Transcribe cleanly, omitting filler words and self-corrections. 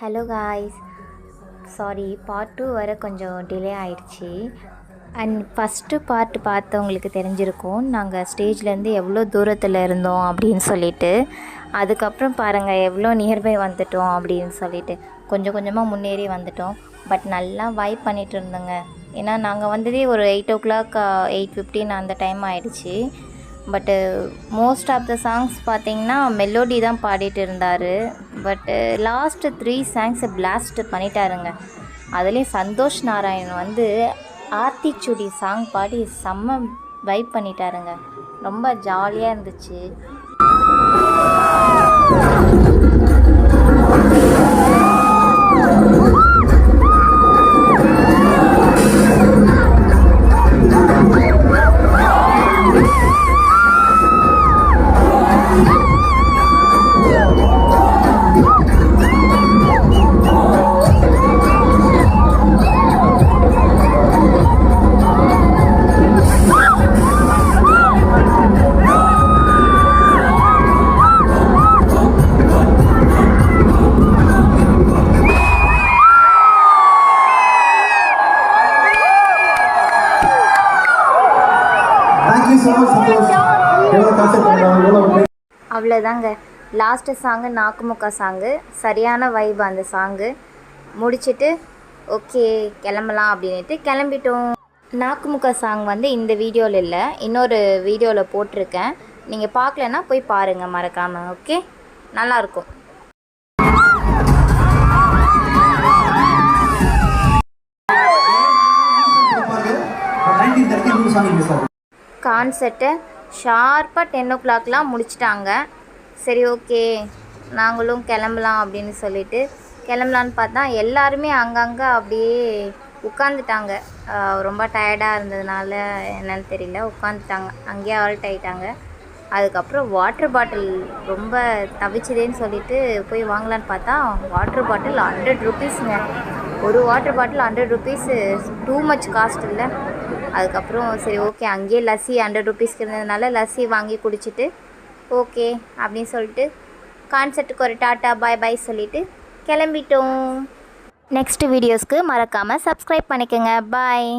Hello guys, sorry part 2 வர கொஞ்சம் delay ஆயிடுச்சு. அண்ட் ஃபஸ்ட்டு பார்ட் பார்த்தவங்களுக்கு தெரிஞ்சிருக்கும் நாங்கள் ஸ்டேஜ்லேருந்து எவ்வளோ தூரத்தில் இருந்தோம் அப்படின்னு சொல்லிட்டு. அதுக்கப்புறம் பாருங்கள் எவ்வளோ நியர்பை வந்துட்டோம் அப்படின்னு சொல்லிட்டு கொஞ்சம் கொஞ்சமாக முன்னேறி வந்துட்டோம். பட் நல்லா வைப் பண்ணிகிட்டு இருந்தோங்க. ஏன்னா நாங்கள் வந்ததே ஒரு 8 o'clock 8:15 அந்த டைம் ஆகிடுச்சு. பட்டு மோஸ்ட் ஆஃப் த சாங்ஸ் பார்த்திங்கன்னா மெலோடி தான் பாடிட்டு இருந்தார். பட்டு லாஸ்ட்டு 3 சாங்ஸை பிளாஸ்ட் பண்ணிட்டாருங்க. அதுலேயும் சந்தோஷ் நாராயணன் வந்து ஆத்திச்சுடி சாங் பாடி செம்ம வைப் பண்ணிட்டாருங்க. ரொம்ப ஜாலியாக இருந்துச்சு. அவ்வளோதாங்க. லாஸ்ட்டு சாங்கு நாக்குமுக்கா சாங்கு, சரியான வைப் அந்த சாங்கு முடிச்சுட்டு ஓகே கிளம்பலாம் அப்படின்ட்டு கிளம்பிட்டோம். நாக்குமுக்கா சாங் வந்து இந்த வீடியோவில் இல்லை, இன்னொரு வீடியோவில் போட்டிருக்கேன். நீங்கள் பார்க்கலன்னா போய் பாருங்கள் மறக்காமல். ஓகே, நல்லாயிருக்கும். கான்சர்ட்டை ஷார்ப்பாக 10 o'clockலாம் முடிச்சிட்டாங்க. சரி ஓகே நாங்களும் கிளம்பலாம் அப்படின்னு சொல்லிட்டு கிளம்பலான்னு பார்த்தா எல்லாருமே அங்கங்கே அப்படியே உட்காந்துட்டாங்க. ரொம்ப டயர்டாக இருந்ததுனால என்னன்னு தெரியல, உட்காந்துட்டாங்க, அங்கேயே ஆல்ட் ஆகிட்டாங்க. அதுக்கப்புறம் வாட்டர் பாட்டில் ரொம்ப தவிச்சுதேன்னு சொல்லிட்டு போய் வாங்கலான்னு பார்த்தா வாட்டர் பாட்டில் 100 rupeesங்க. ஒரு water bottle 100 rupees, too much cost இல்லை. அதுக்கப்புறம் சரி ஓகே அங்கேயே லஸ்ஸி 100 rupeesக்கு இருந்ததுனால லஸ்ஸி வாங்கி குடிச்சிட்டு ஓகே அப்படின்னு சொல்லிட்டு கான்சர்ட்டுக்கு ஒரு டாட்டா பாய் பாய் சொல்லிவிட்டு கிளம்பிட்டோம். நெக்ஸ்ட் வீடியோஸ்க்கு மறக்காமல் சப்ஸ்கிரைப் பண்ணிக்கோங்க. பாய்.